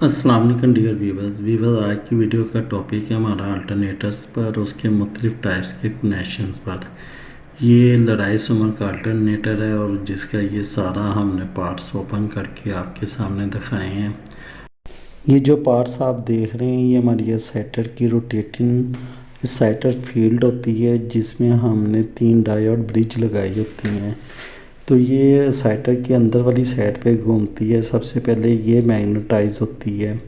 अस्सलाम वालेकुम dear viewers आज की वीडियो का टॉपिक है हमारा अल्टरनेटर्स पर उसके मुख्तलिफ टाइप्स के कनेक्शंस पर। ये लड़ाई सुमर का अल्टरनेटर है और जिसका ये सारा हमने पार्ट्स ओपन करके आपके सामने दिखाए हैं। ये जो पार्ट्स आप देख रहे हैं ये हमारी एक्साइटर की रोटेटिंग एक्साइटर फील्ड होती है जिसमें हमने 3 डायोड ब्रिज लगाई होती हैं। तो ये साइटर के अंदर वाली साइड पे घूमती है। सबसे पहले ये मैग्नेटाइज होती है,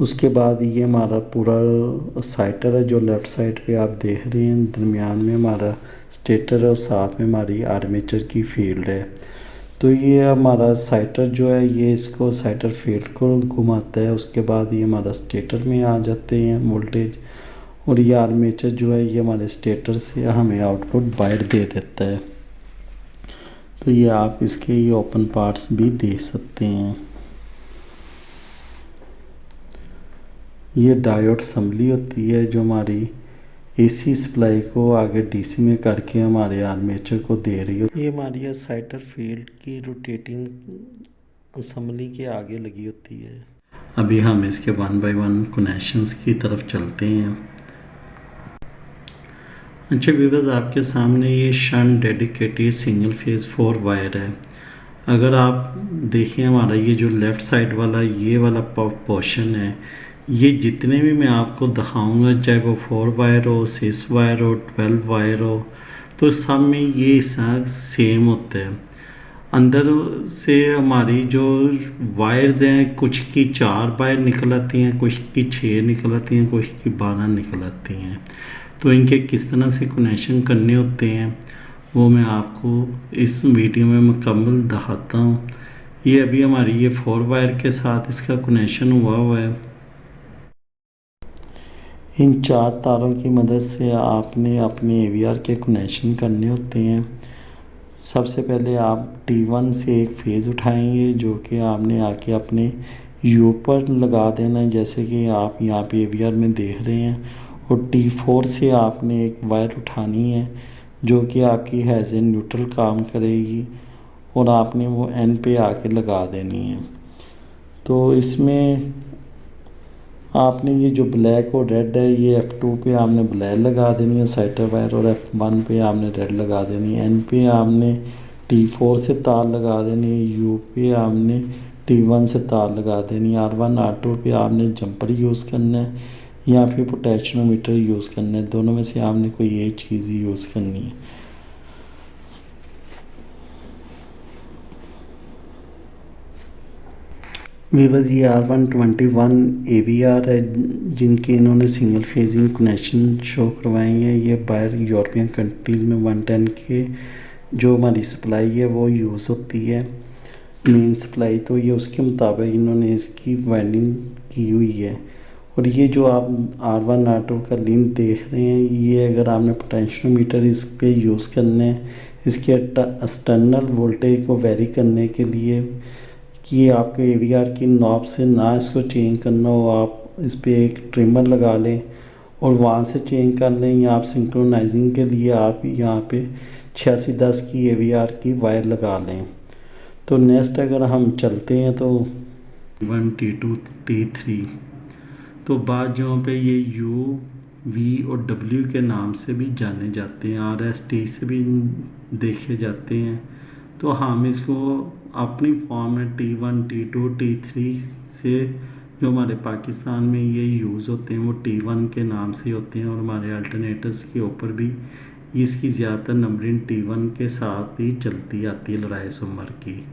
उसके बाद ये हमारा पूरा साइटर है जो लेफ़्ट साइड पे आप देख रहे हैं। दरमियान में हमारा स्टेटर है और साथ में हमारी आर्मेचर की फील्ड है। तो ये हमारा साइटर जो है ये इसको साइटर फील्ड को घुमाता है। उसके बाद ये हमारा स्टेटर में आ जाते हैं वोल्टेज, और ये आर्मेचर जो है ये हमारे स्टेटर से हमें आउटपुट बाहर दे देता है। तो ये आप इसके ये ओपन पार्ट्स भी देख सकते हैं। ये डायोड असम्बली होती है जो हमारी एसी सप्लाई को आगे डीसी में करके हमारे आर्मेचर को दे रही है। ये हमारी एक्साइटर फील्ड की रोटेटिंग असम्बली के आगे लगी होती है। अभी हम इसके 1 बाय 1 कनेक्शंस की तरफ चलते हैं। अच्छा व्यूअर्स, आपके सामने ये shunt dedicated single phase 4 wire है। अगर आप देखें हमारा ये जो लेफ़्ट साइड वाला ये वाला पोर्शन है, ये जितने भी मैं आपको दिखाऊंगा चाहे वो 4 वायर हो, 6 वायर हो, 12 वायर हो, तो सब में ये हिस्सा सेम होता है। अंदर से हमारी जो वायर्स हैं कुछ की 4 वायर निकल आती हैं, कुछ की 6 निकल आती हैं, कुछ की 12 निकल आती हैं। तो इनके किस तरह से कनेक्शन करने होते हैं वो मैं आपको इस वीडियो में मुकम्मल दिखाता हूँ। ये अभी हमारी ये 4 वायर के साथ इसका कनेक्शन हुआ है। इन 4 तारों की मदद से आपने अपने AVR के कनेक्शन करने होते हैं। सबसे पहले आप T1 से एक फेज़ उठाएंगे जो कि आपने आके अपने U पर लगा देना है, जैसे कि आप यहाँ पे AVR में देख रहे हैं। और T4 से आपने एक वायर उठानी है जो कि आपकी हैज़ ए न्यूट्रल काम करेगी और आपने वो N पे आके लगा देनी है। तो इसमें आपने ये जो ब्लैक और रेड है ये F2 पे आपने ब्लैक लगा देनी है साइटर वायर, और F1 पे आपने रेड लगा देनी है। N पे आपने T4 से तार लगा देनी है, U पे आपने T1 से तार लगा देनी है, R1 R2 पे आपने जंपर यूज़ करना है या फिर पोटेंशियोमीटर यूज़ करना है। दोनों में से आपने कोई एक चीज़ ही यूज़ करनी है। वीवर्स, ये R121 AVR है जिनके इन्होंने सिंगल फेजिंग कनेक्शन शो करवाए हैं। ये बाहर यूरोपियन कंट्रीज़ में 110 के जो हमारी सप्लाई है वो यूज़ होती है, मेन सप्लाई। तो ये उसके मुताबिक इन्होंने इसकी वाइंडिंग की हुई है। और ये जो आप R1 R2 का लिंक देख रहे हैं, ये अगर आपने पोटेंशियोमीटर इस पे यूज़ करना है इसके एक्सटर्नल वोल्टेज को वेरी करने के लिए कि आपके AVR की नॉब से ना इसको चेंज करना हो, आप इस पर एक ट्रिमर लगा लें और वहाँ से चेंज कर लें, या आप सिंक्रोनाइजिंग के लिए आप यहाँ पे 8610 की AVR की वायर लगा लें। तो नेक्स्ट अगर हम चलते हैं तो T1 T2 T3, तो बाद जहाँ पे ये U V और W के नाम से भी जाने जाते हैं, RS T से भी देखे जाते हैं। तो हम इसको अपनी फॉर्म में T1 T2 T3 से जो हमारे पाकिस्तान में ये यूज़ होते हैं वो T1 के नाम से होते हैं, और हमारे अल्टरनेटर्स के ऊपर भी इसकी ज़्यादातर नंबरिंग T1 के साथ ही चलती आती है लड़ाई सुमर की।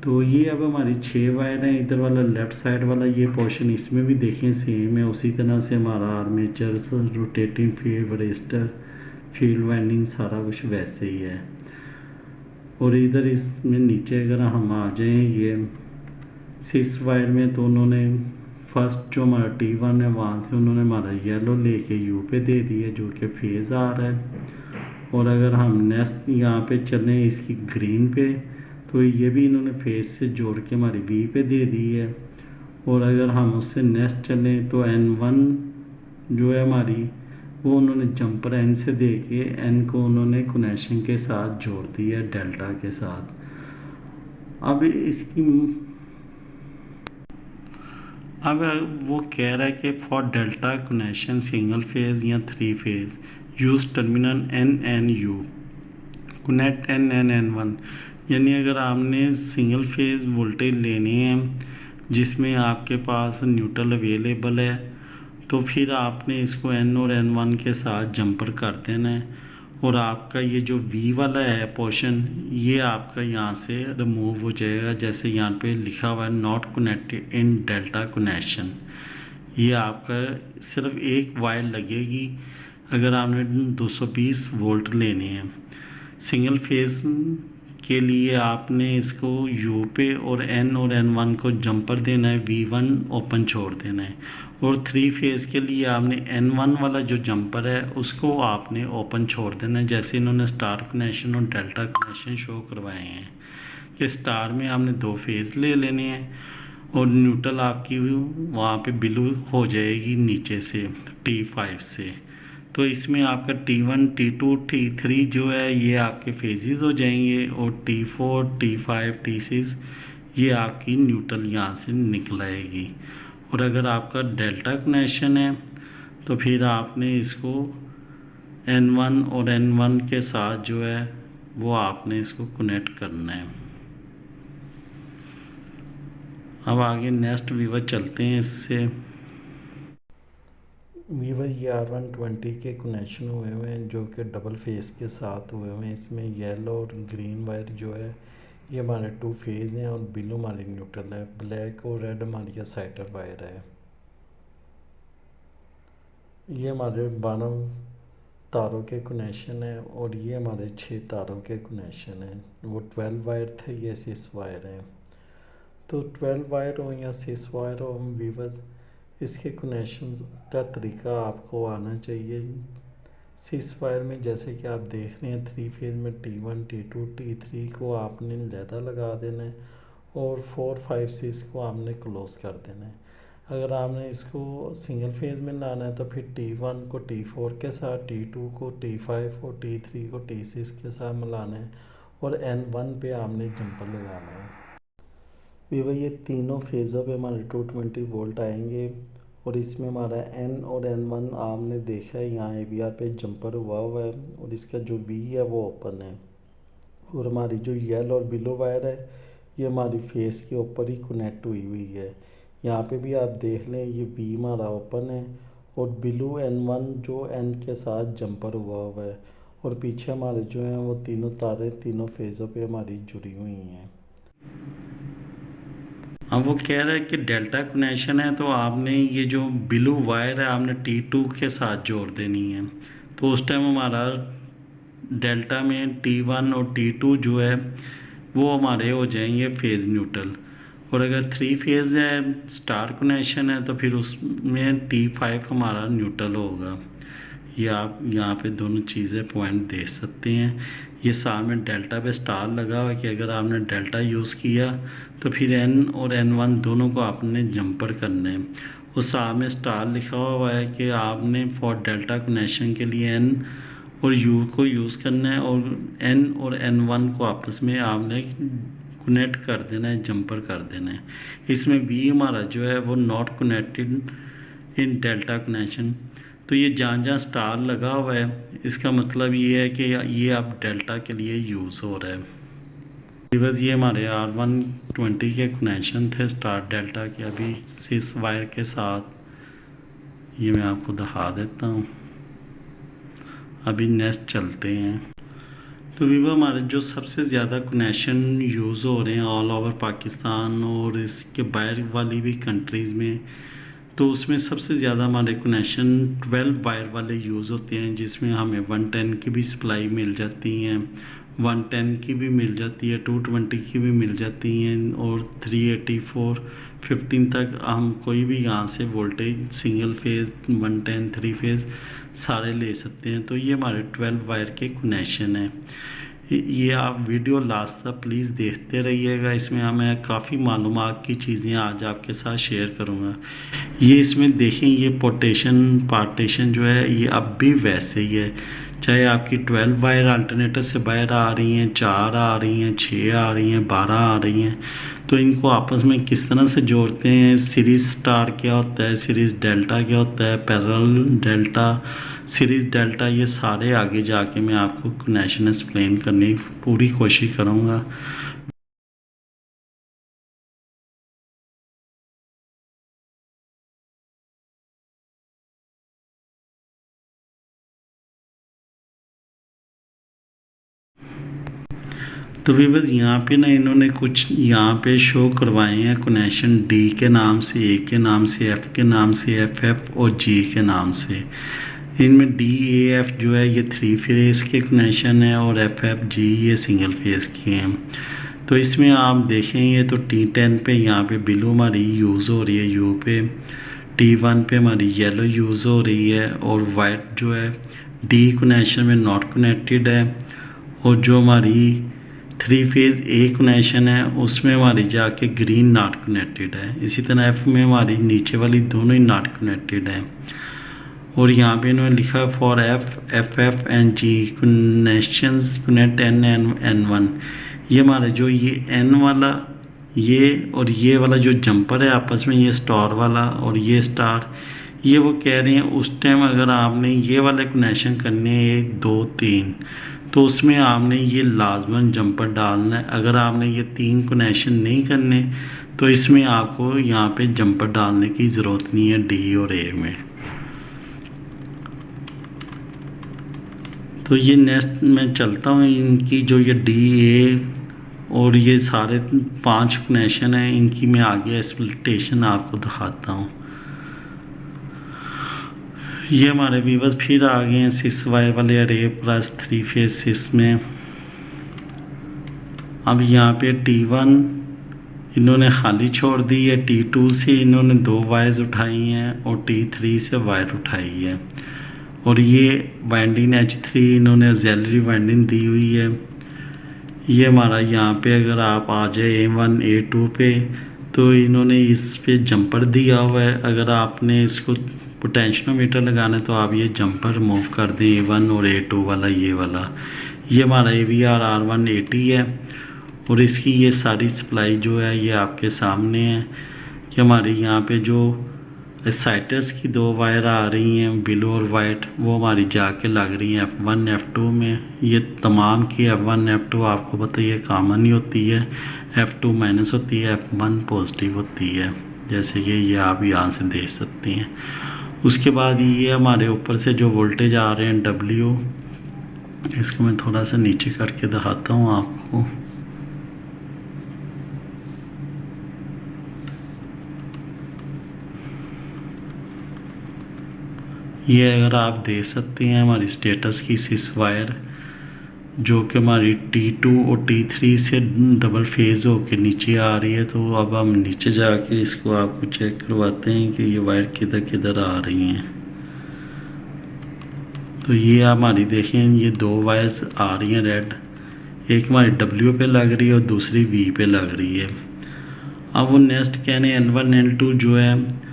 तो ये अब हमारी 6 वायर हैं। इधर वाला लेफ़्ट साइड वाला ये पोर्शन इसमें भी देखें सेम है, उसी तरह से हमारा armature, rotating field, register, field winding सारा कुछ वैसे ही है। और इधर इसमें नीचे अगर हम आ जाएं ये 6 वायर में, तो उन्होंने फर्स्ट जो हमारा T1 है वहाँ से उन्होंने हमारा येलो लेके U पे दे दिया जो कि फेज़ आ रहा है। और अगर हम नेक्स्ट यहाँ पे चलें इसकी ग्रीन पे, तो ये भी इन्होंने फेस से जोड़ के हमारी V पे दे दी है। और अगर हम उससे नेक्स्ट चलें तो N1 जो है हमारी वो उन्होंने जंपर N से दे के N को उन्होंने कनेक्शन के साथ जोड़ दिया डेल्टा के साथ। अब इसकी अब वो कह रहा है कि for delta connection single phase या 3 phase use terminal NNU connect NN1, यानी अगर आपने सिंगल फेज वोल्टेज लेने हैं जिसमें आपके पास न्यूट्रल अवेलेबल है, तो फिर आपने इसको N और N1 के साथ जंपर कर देना है और आपका ये जो V वाला है पोर्शन, ये आपका यहाँ से रिमूव हो जाएगा। जैसे यहाँ पे लिखा हुआ है not connected in delta connection, ये आपका सिर्फ एक वायर लगेगी अगर आपने 220 वोल्ट लेने हैं। सिंगल फेज के लिए आपने इसको U पे और N और N1 को जंपर देना है, V1 ओपन छोड़ देना है, और 3 फेज़ के लिए आपने N1 वाला जो जंपर है उसको आपने ओपन छोड़ देना है। जैसे इन्होंने स्टार कनेक्शन और डेल्टा कनेक्शन शो करवाए हैं कि स्टार में आपने 2 फेज़ ले लेने हैं और न्यूट्रल आपकी वहाँ पे बिलो हो जाएगी नीचे से T5 से। तो इसमें आपका T1, T2, T3 जो है ये आपके फेजेस हो जाएंगे और T4, T5, T6 ये आपकी न्यूट्रल यहाँ से निकल आएगी। और अगर आपका डेल्टा कनेक्शन है तो फिर आपने इसको N1 और N1 के साथ जो है वो आपने इसको कनेक्ट करना है। अब आगे नेक्स्ट वीवर चलते हैं। इससे वीवर ये R120 के कनेक्शन हुए हुए हैं जो कि डबल फेस के साथ हुए हुए हैं। इसमें येलो और ग्रीन वायर जो है ये हमारे 2 फेज़ हैं और बिलो हमारी न्यूट्रल है। ब्लैक और रेड हमारी एक्साइटर वायर है। ये हमारे 12 तारों के कनेक्शन है और ये हमारे 6 तारों के कनेक्शन हैं। वो 12 वायर थे, ये 6 वायर हैं। तो 12 वायर हो या 6 वायर हो वीवर्स, इसके कनेक्शन का तरीका आपको आना चाहिए। 6 वायर में जैसे कि आप देख रहे हैं 3 फेज़ में T1, T2, T3 को आपने लैदा लगा देना है और 4, 5, 6 को आपने क्लोज़ कर देना है। अगर आपने इसको सिंगल फेज़ में लाना है तो फिर T1 को T4 के साथ, T2 को T5 और T3 को T6 के साथ मिलाना है और N1 पे आपने जंपर लगाना है। वीवर ये तीनों फेज़ों पे हमारे 220 वोल्ट आएंगे और इसमें हमारा N और N1 आपने देखा है यहाँ AVR पे जंपर हुआ है और इसका जो V है वो ओपन है। और हमारी जो येलो और बिलो वायर है ये हमारी फेस के ऊपर ही कनेक्ट हुई हुई है। यहाँ पे भी आप देख लें ये V हमारा ओपन है और बिलो N1 जो N के साथ जंपर हुआ है और पीछे हमारे जो हैं वो तीनों तारें तीनों फेज़ों पे हमारी जुड़ी हुई हैं। अब वो कह रहा है कि डेल्टा कनेक्शन है तो आपने ये जो बिलो वायर है आपने T2 के साथ जोड़ देनी है। तो उस टाइम हमारा डेल्टा में T1 और T2 जो है वो हमारे हो जाएंगे फेज़ न्यूट्रल। और अगर 3 फेज़ है स्टार कनेक्शन है तो फिर उसमें T5 हमारा न्यूट्रल होगा। ये आप यहाँ पे दोनों चीज़ें पॉइंट देख सकते हैं। ये सामने डेल्टा पे स्टार लगा हुआ है कि अगर आपने डेल्टा यूज़ किया तो फिर N और N1 दोनों को आपने जंपर करना है। उस सामने स्टार लिखा हुआ है कि आपने फॉर डेल्टा कनेक्शन के लिए N और U को यूज़ करना है और N और N1 को आपस में आपने कनेक्ट कर देना है, जंपर कर देना है। इसमें V हमारा जो है वो not connected in delta connection. तो ये जहाँ जहाँ स्टार लगा हुआ है इसका मतलब ये है कि ये अब डेल्टा के लिए यूज़ हो रहा है। बस ये हमारे R120 के कनेक्शन थे स्टार डेल्टा के। अभी 6 वायर के साथ ये मैं आपको दिखा देता हूँ। अभी नेक्स्ट चलते हैं। तो वीवो हमारे जो सबसे ज़्यादा कनेक्शन यूज़ हो रहे हैं ऑल ओवर पाकिस्तान और इसके बाहर वाली भी कंट्रीज़ में, तो उसमें सबसे ज़्यादा हमारे कनेक्शन 12 वायर वाले यूज़ होते हैं जिसमें हमें 110 की भी सप्लाई मिल जाती हैं, 110 की भी मिल जाती है, 220 की भी मिल जाती हैं और 384 15 तक हम कोई भी यहाँ से वोल्टेज सिंगल फेज़ 110 3 फेज़ सारे ले सकते हैं। तो ये हमारे 12 वायर के कनेक्शन हैं। ये आप वीडियो लास्ट तक प्लीज़ देखते रहिएगा। इसमें मैं काफ़ी मालूमात की चीज़ें आज आपके साथ शेयर करूँगा। ये इसमें देखें ये पार्टीशन जो है ये अब भी वैसे ही है, चाहे आपकी 12 वायर अल्टरनेटर से बाहर आ रही हैं, 4 आ रही हैं, 6 आ रही हैं, 12 आ रही हैं, तो इनको आपस में किस तरह से जोड़ते हैं, सीरीज़ स्टार क्या होता है, सीरीज़ डेल्टा क्या होता है, पैरेलल डेल्टा, सीरीज़ डेल्टा, ये सारे आगे जाके मैं आपको कनेक्शन एक्सप्लेन करने की पूरी कोशिश करूँगा। तो व्यूअर्स यहाँ पे ना इन्होंने कुछ यहाँ पे शो करवाए हैं कनेक्शन डी के नाम से, ए के नाम से, एफ के नाम से, एफ और जी के नाम से। इनमें डी ए एफ जो है ये 3 फेज़ के कनेक्शन है और एफ जी ये सिंगल फेज़ के हैं। तो इसमें आप देखेंगे तो T10 पे यहाँ पे ब्लू हमारी यूज़ हो रही है, यू पे T1 पे हमारी येलो यूज़ हो रही है और वाइट जो है डी कनेक्शन में नॉट कनेक्टेड है। और जो हमारी 3 फेज़ ए कनेक्शन है उसमें हमारी जाके ग्रीन नॉट कनेक्टेड है। इसी तरह एफ में हमारी नीचे वाली दोनों ही नॉट कनेक्टेड है। और यहाँ पे इन्होंने लिखा for F and G connections connect N1। ये हमारे जो ये N वाला ये और ये वाला जो जंपर है आपस में, ये स्टार वाला और ये स्टार, ये वो कह रहे हैं उस टाइम अगर आपने ये वाले कनेक्शन करने हैं 1 2 3 तो उसमें आपने ये लाजमन जंपर डालना है। अगर आपने ये 3 कनेक्शन नहीं करने तो इसमें आपको यहाँ पे जंपर डालने की ज़रूरत नहीं है डी और ए में। तो ये नेक्स्ट मैं चलता हूँ, इनकी जो ये डी ए और ये सारे 5 कनेक्शन हैं इनकी मैं आगे एक्सप्लेनेशन आपको दिखाता हूँ। ये हमारे व्यूअर्स फिर आ गए हैं 6 वायर वाले अरे प्लस 3 फेज 6 में। अब यहाँ पे T1 इन्होंने खाली छोड़ दी है, T2 से इन्होंने 2 वायर्स उठाई हैं और T3 से वायर उठाई है। और ये वाइंडिंग H3 इन्होंने ऑक्सिलरी वाइंडिंग दी हुई है। ये हमारा यहाँ पे अगर आप आ जाए A1 A2 पे तो इन्होंने इस पे जंपर दिया हुआ है। अगर आपने इसको पोटेंशियोमीटर लगाना है तो आप ये जंपर रिमूव कर दें A1 और A2 वाला, ये वाला। ये हमारा AVR R180 है और इसकी ये सारी सप्लाई जो है ये आपके सामने है कि हमारे यहाँ पे जो एक्साइटर्स की 2 वायर आ रही हैं ब्लू और वाइट, वो हमारी जाके लग रही हैं F1 F2 में। ये तमाम की F1 F2 आपको पता है कॉमन ही होती है, F2 माइनस होती है, F1 पॉजिटिव होती है, जैसे कि ये आप यहाँ से देख सकते हैं। उसके बाद ये हमारे ऊपर से जो वोल्टेज आ रहे हैं W, इसको मैं थोड़ा सा नीचे करके दिखाता हूँ आपको। ये अगर आप देख सकते हैं हमारी स्टेटस की 6 वायर जो कि हमारी T2 और T3 से डबल फेज़ होके नीचे आ रही है। तो अब हम नीचे जाके इसको आपको चेक करवाते हैं कि ये वायर किधर किधर आ रही हैं। तो ये हमारी देखें ये 2 वायर्स आ रही हैं रेड, एक हमारी W पे लग रही है और दूसरी V पे लग रही है। अब वो नेक्स्ट कहने N1 N2 जो है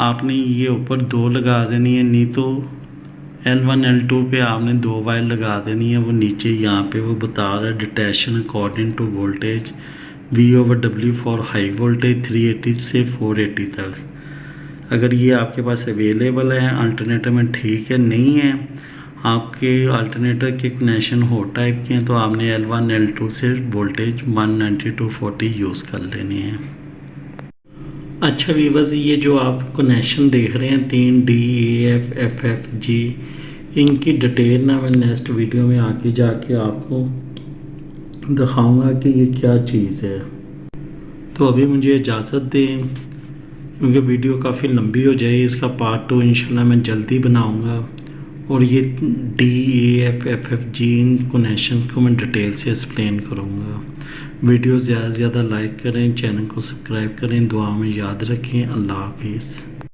आपने ये ऊपर 2 लगा देनी है, नहीं तो L1 L2 पे आपने 2 वायर लगा देनी है। वो नीचे यहाँ पे वो बता रहा है detection according to voltage V/W for high voltage 380 से 480 तक। अगर ये आपके पास अवेलेबल है अल्टरनेटर में ठीक है, नहीं है आपके अल्टरनेटर के कनेक्शन हो टाइप के हैं तो आपने L1 L2 से वोल्टेज 190 to 40 यूज़ कर लेने हैं। अच्छा व्यूअर्स, ये जो आप कनेक्शन देख रहे हैं 3 D A F F F G, इनकी डिटेल ना मैं नेक्स्ट वीडियो में आगे जाके आपको दिखाऊंगा कि ये क्या चीज़ है। तो अभी मुझे इजाज़त दें क्योंकि वीडियो काफ़ी लंबी हो जाएगी। इसका पार्ट 2 इंशाल्लाह मैं जल्दी बनाऊंगा और ये D A F F F G in connection को मैं डिटेल से एक्सप्लेन करूंगा। वीडियो ज़्यादा से ज़्यादा लाइक करें, चैनल को सब्सक्राइब करें, दुआ में याद रखें। अल्लाह हाफिज़।